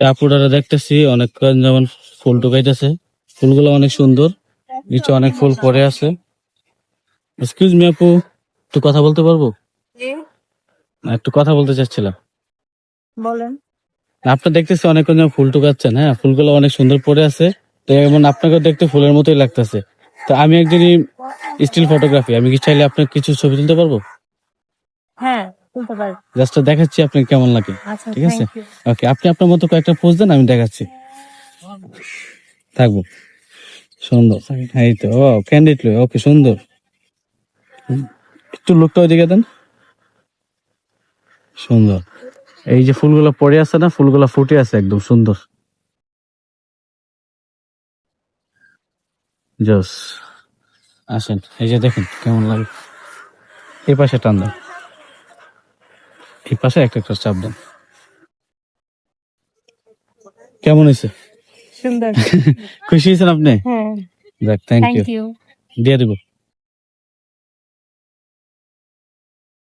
আপুরা দেখতেছি অনেক যেমন ফুল টুকাইতেছে, ফুলগুলো অনেক সুন্দর, নিচে অনেক ফুল পড়ে আছে। এক্সকিউজ মি আপু, একটু কথা বলতে পারবো? একটু কথা বলতে চাচ্ছিলাম। বলেন। আপনি দেখতেছি অনেক যেমন ফুল টুকাচ্ছেন, হ্যাঁ ফুলগুলো অনেক সুন্দর পড়ে আছে, তো এমন আপনাকে দেখতে ফুলের মতোই লাগতেছে। তো আমি একজনই স্টিল ফটোগ্রাফি, আমি কি চাইলে আপনার কিছু ছবি তুলতে পারবো? হ্যাঁ, তুলতে পারি। জাস্ট দেখাচ্ছি আপনাকে কেমন লাগে। আচ্ছা, ঠিক আছে, থ্যাংক ইউ। ওকে, আপনি আপনার মতো কয়েকটা পোজ দেন, আমি দেখাচ্ছি। থাকবো। সুন্দর, এই তো, ও ক্যান্ডিড, ওকে সুন্দর। একটু লুকটা ওইদিকে দেন। সুন্দর। এই যে ফুলগুলো পড়ে আছে না, ফুলগুলো ফুটে আছে একদম সুন্দর। জোস। আসেন, এই যে দেখেন কেমন লাগে। এই পাশে টান দেন, এই পাশে একটা একটা চাপ দেন। কেমন হয়েছে? সুন্দর। খুশি হয়েছেন আপনি? হ্যাঁ, যাক, থ্যাংক থ্যাংক ইউ। ইউ। দিয়ে দিব।